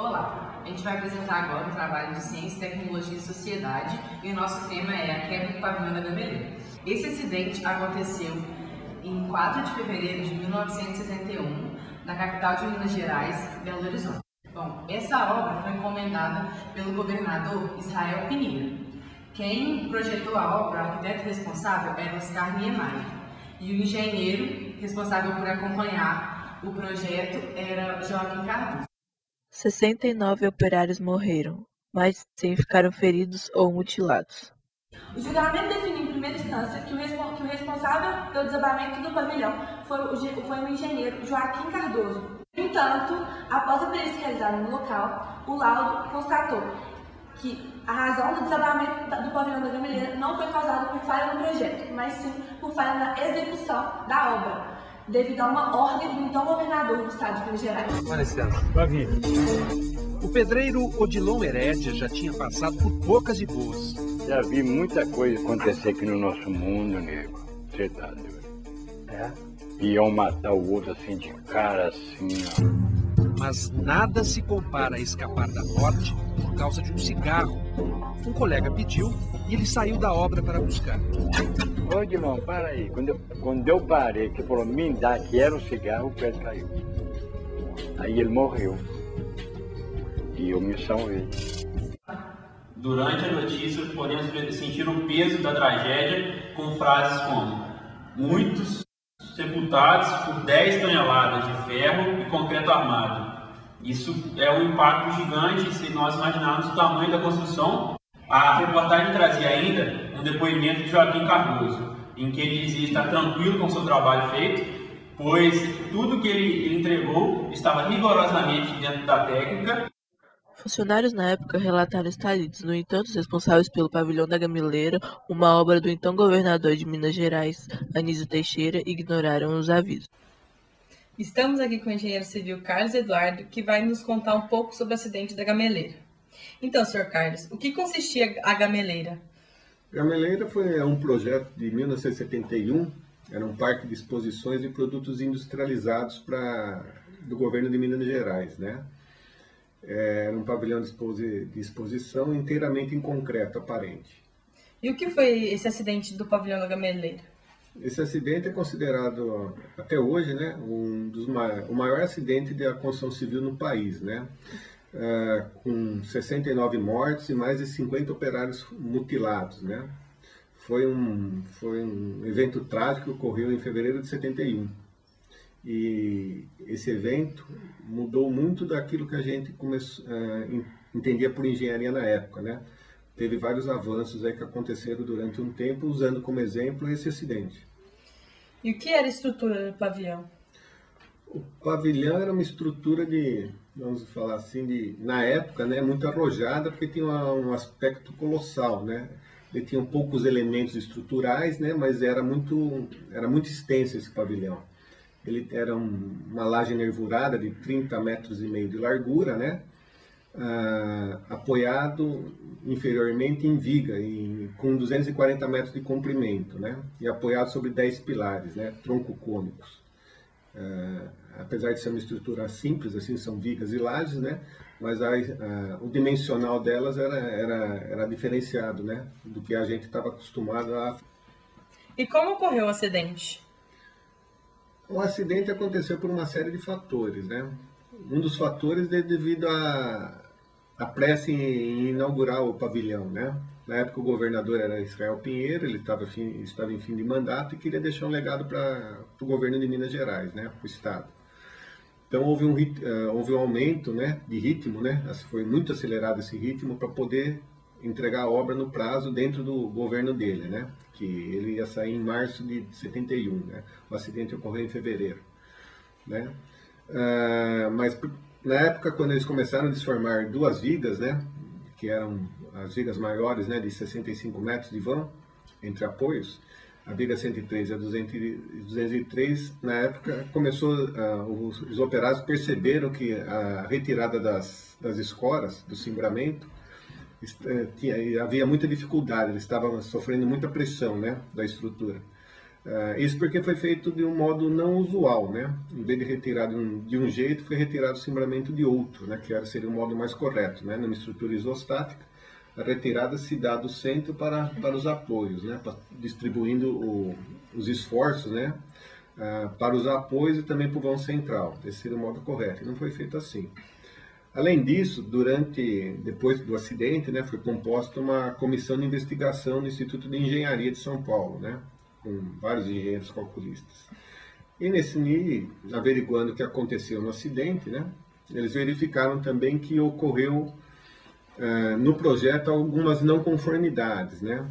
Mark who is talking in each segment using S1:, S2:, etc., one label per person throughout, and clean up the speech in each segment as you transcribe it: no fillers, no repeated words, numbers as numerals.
S1: Olá, a gente vai apresentar agora um trabalho de Ciência, Tecnologia e Sociedade e o nosso tema é a queda do pavilhão da Gameleira. Esse acidente aconteceu em 4 de fevereiro de 1971, na capital de Minas Gerais, Belo Horizonte. Bom, essa obra foi encomendada pelo governador Israel Pinheiro. Quem projetou a obra, o arquiteto responsável, era Oscar Niemeyer, e o engenheiro responsável por acompanhar o projeto era Joaquim Cardoso.
S2: 69 operários morreram, mais de 100 ficaram feridos ou mutilados.
S3: O julgamento definiu em primeira instância que o responsável pelo desabamento do pavilhão foi o engenheiro Joaquim Cardoso. No entanto, após a perícia realizada no local, o laudo constatou que a razão do desabamento do pavilhão da Gameleira não foi causada por falha no projeto, mas sim por falha na execução da obra, devido a uma ordem do então governador do estado de Minas Gerais.
S4: Com licença, vai vir. O pedreiro Odilon Herédia já tinha passado por poucas e boas.
S5: Já vi muita coisa acontecer aqui no nosso mundo, nego. Você tá doido.
S4: É?
S5: Iam matar o outro assim de cara, assim, ó.
S4: Mas nada se compara a escapar da morte por causa de um cigarro. Um colega pediu e ele saiu da obra para buscar.
S5: Ô, Dilon, para aí. Quando eu parei, que falou, me dá, que era um cigarro, o pé caiu. Aí ele morreu. E eu me salvei.
S6: Durante a notícia, podemos sentir o peso da tragédia com frases como: muitos sepultados por 10 toneladas de ferro e concreto armado. Isso é um impacto gigante se nós imaginarmos o tamanho da construção. A reportagem trazia ainda um depoimento de Joaquim Cardoso, em que ele dizia estar tranquilo com o seu trabalho feito, pois tudo que ele entregou estava rigorosamente dentro da técnica.
S2: Funcionários na época relataram estar lidos. No entanto, os responsáveis pelo pavilhão da Gameleira, uma obra do então governador de Minas Gerais, Anísio Teixeira, ignoraram os avisos.
S7: Estamos aqui com o engenheiro civil Carlos Eduardo, que vai nos contar um pouco sobre o acidente da Gameleira. Então, senhor Carlos, o que consistia a Gameleira?
S8: Gameleira foi um projeto de 1971, era um parque de exposições de produtos industrializados do governo de Minas Gerais, né? Era um pavilhão de exposição inteiramente em concreto aparente.
S7: E o que foi esse acidente do pavilhão da Gameleira?
S8: Esse acidente é considerado, até hoje, né, o maior acidente da construção civil no país, né? Com 69 mortes e mais de 50 operários mutilados, né? Foi um evento trágico que ocorreu em fevereiro de 71. E esse evento mudou muito daquilo que a gente entendia por engenharia na época, né? Teve vários avanços aí que aconteceram durante um tempo, usando como exemplo esse acidente.
S7: E o que era a estrutura do pavilhão?
S8: O pavilhão era uma estrutura vamos falar assim, na época, né, muito arrojada, porque tinha um aspecto colossal, né? Ele tinha poucos elementos estruturais, né, mas era muito extenso esse pavilhão. Ele era uma laje nervurada de 30,5 metros de largura, né? Apoiado inferiormente em viga, com 240 metros de comprimento, né? E apoiado sobre 10 pilares, né? Tronco-cônicos. Apesar de ser uma estrutura simples, assim, são vigas e lajes, né? Mas o dimensional delas era diferenciado, né? Do que a gente estava acostumado a...
S7: E como ocorreu o acidente?
S8: O acidente aconteceu por uma série de fatores, né? Um dos fatores é devido à pressa em inaugurar o pavilhão, né? Na época o governador era Israel Pinheiro, ele estava em fim de mandato e queria deixar um legado para o governo de Minas Gerais, né? Para o estado. Então houve um aumento, né, de ritmo, né? Foi muito acelerado esse ritmo para poder entregar a obra no prazo dentro do governo dele, né? Que ele ia sair em março de 71, né? O acidente ocorreu em fevereiro, né? Mas na época, quando eles começaram a desformar duas vigas, né? Que eram as vigas maiores, né? De 65 metros de vão, entre apoios, a viga 103 e a 203, na época, os operários perceberam que a retirada das escoras, do cimbramento, havia muita dificuldade, eles estavam sofrendo muita pressão, né, da estrutura. Isso porque foi feito de um modo não usual, né? Em vez de retirar de um jeito, foi retirado o cimbramento de outro, né? Que seria o modo mais correto, né? Numa estrutura isostática, a retirada se dá do centro para os apoios, né? Distribuindo os esforços, né? Para os apoios e também para o vão central. Esse seria o modo correto. E não foi feito assim. Além disso, depois do acidente, né? Foi composta uma comissão de investigação no Instituto de Engenharia de São Paulo, né? Com vários engenheiros calculistas. E averiguando o que aconteceu no acidente, né, eles verificaram também que ocorreu no projeto algumas não conformidades, né.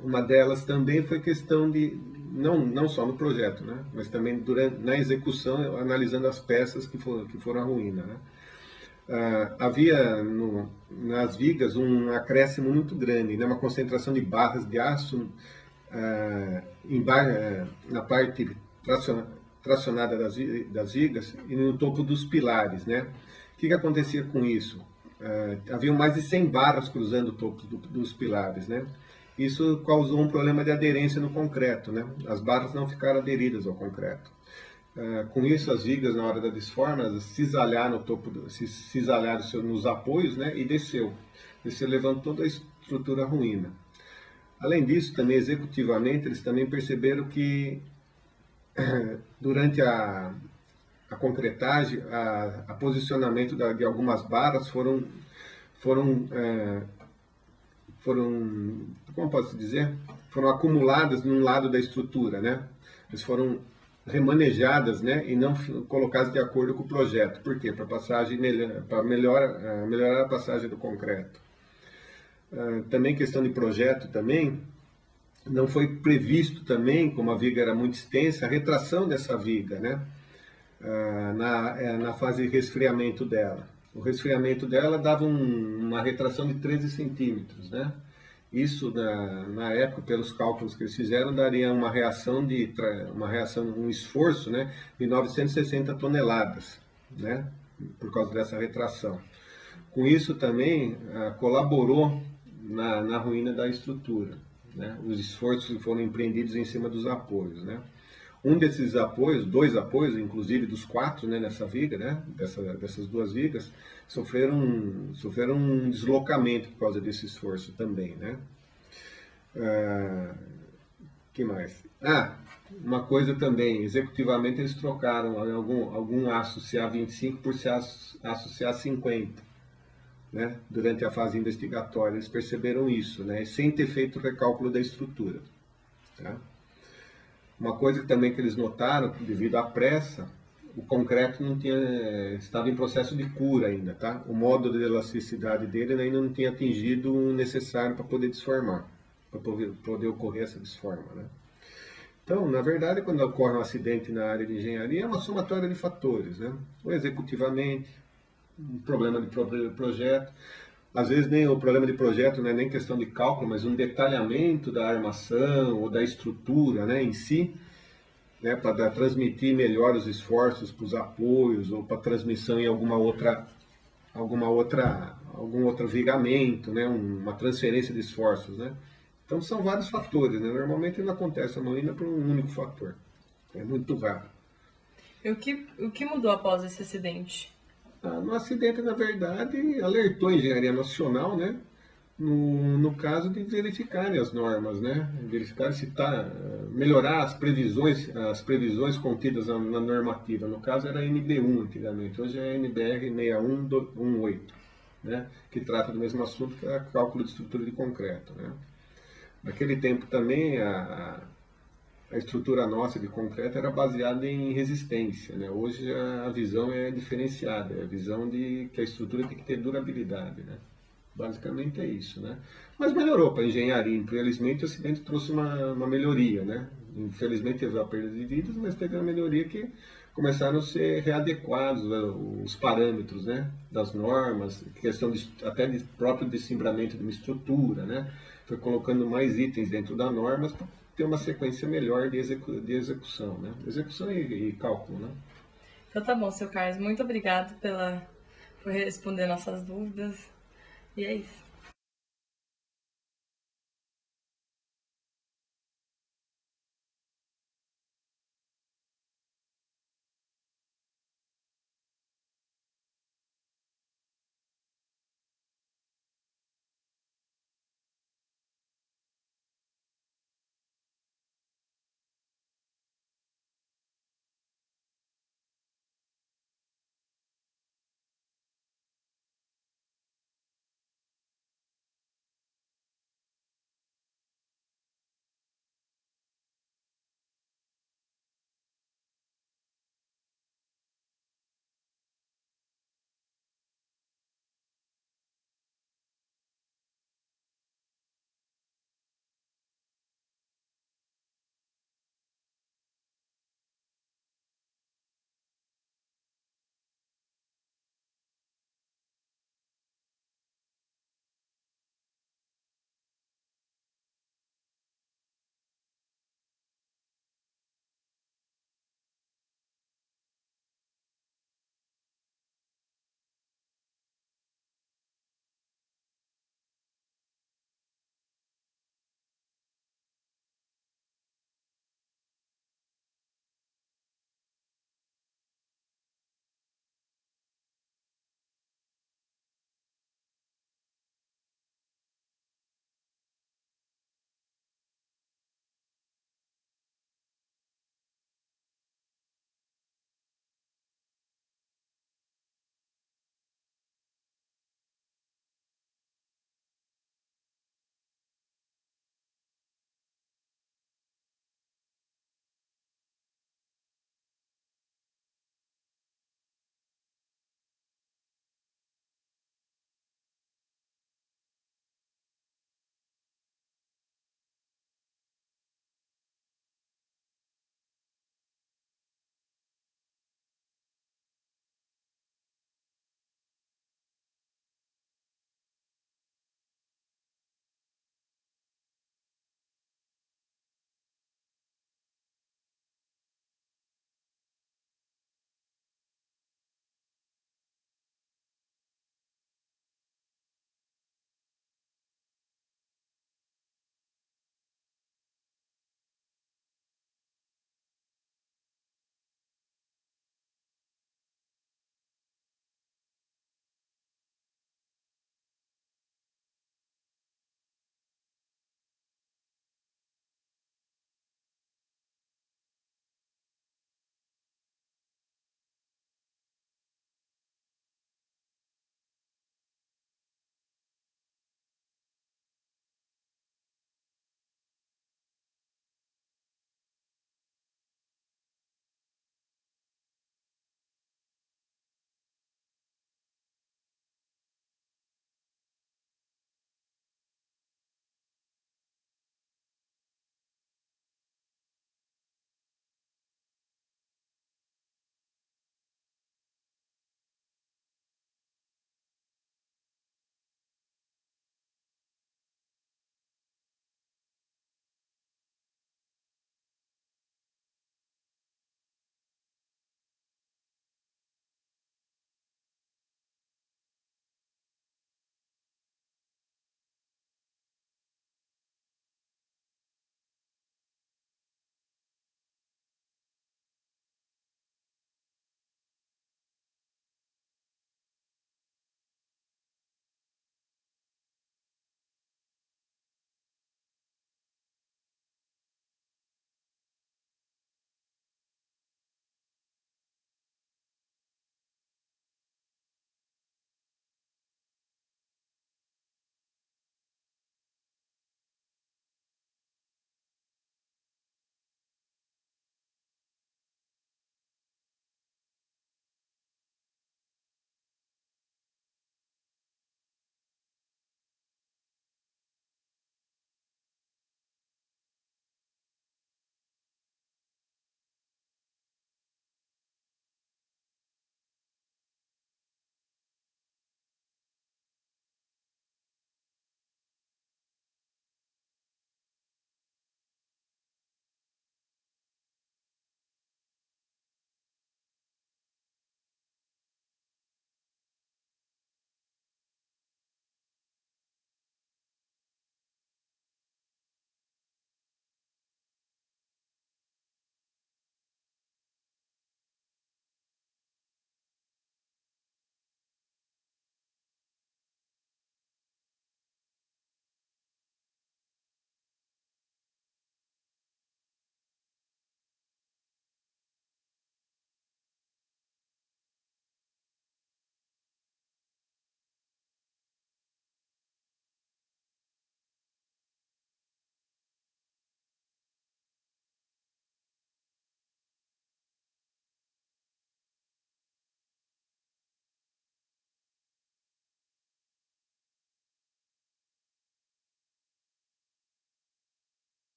S8: Uma delas também foi questão de, não só no projeto, né, mas também na execução, analisando as peças que foram à ruína, né. Havia nas vigas um acréscimo muito grande, né, uma concentração de barras de aço na parte tracionada das vigas e no topo dos pilares, né? O que acontecia com isso? Havia mais de 100 barras cruzando o topo dos pilares, né? Isso causou um problema de aderência no concreto, né? As barras não ficaram aderidas ao concreto. Com isso, as vigas, na hora da desforma, cisalharam nos apoios, né? E desceu. Levando toda a estrutura à ruína. Além disso, também executivamente, eles também perceberam que durante a concretagem, a posicionamento de algumas barras foram, como posso dizer, foram acumuladas num lado da estrutura, né? Eles foram remanejadas, né? E não colocadas de acordo com o projeto. Por quê? Para melhorar a passagem do concreto. Também questão de projeto também, não foi previsto também, como a viga era muito extensa, a retração dessa viga, né? Na fase de resfriamento dela. O resfriamento dela dava uma retração de 13 centímetros, né? Isso, na época, pelos cálculos que eles fizeram, daria um esforço, né, de 960 toneladas, né? Por causa dessa retração. Com isso também colaborou na ruína da estrutura, né? Os esforços foram empreendidos em cima dos apoios, né? Um desses apoios, 2 apoios, inclusive dos 4, né, nessa viga, né, dessas 2 vigas, sofreram um deslocamento por causa desse esforço também, né? Que mais? Uma coisa também, executivamente eles trocaram algum aço CA25 por aço CA50. Né? Durante a fase investigatória, eles perceberam isso, né? Sem ter feito o recálculo da estrutura. Tá? Uma coisa também que eles notaram, devido à pressa, o concreto estava em processo de cura ainda. Tá? O módulo de elasticidade dele ainda não tinha atingido o necessário para poder desformar, para poder ocorrer essa desforma. Né? Então, na verdade, quando ocorre um acidente na área de engenharia, é uma somatória de fatores, né? Ou executivamente, um problema de projeto, às vezes nem o problema de projeto não é nem questão de cálculo, mas um detalhamento da armação ou da estrutura, né, em si, né, para transmitir melhor os esforços para os apoios ou para transmissão em algum outro vigamento, né, uma transferência de esforços, né. Então são vários fatores, né, normalmente não acontece a ruína por um único fator, é muito raro.
S7: E o que mudou após esse acidente?
S8: No acidente, na verdade, alertou a Engenharia Nacional, né, no caso de verificarem as normas, né, verificar se melhorar as previsões contidas na normativa. No caso era NB1 antigamente, hoje é NBR 6118, né, que trata do mesmo assunto, que é o cálculo de estrutura de concreto. Né. Naquele tempo também a estrutura nossa de concreto era baseada em resistência, né? Hoje a visão é diferenciada, é a visão de que a estrutura tem que ter durabilidade, né? Basicamente é isso, né? Mas melhorou para a engenharia, infelizmente o acidente trouxe uma melhoria, né? Infelizmente teve a perda de vidas, mas teve uma melhoria que começaram a ser readequados, né, os parâmetros, né, das normas, questão até de próprio descimbramento de uma estrutura, né? Foi colocando mais itens dentro da norma para ter uma sequência melhor de execução, né? Execução e cálculo, né?
S7: Então tá bom, seu Carlos. Muito obrigado por responder nossas dúvidas. E é isso.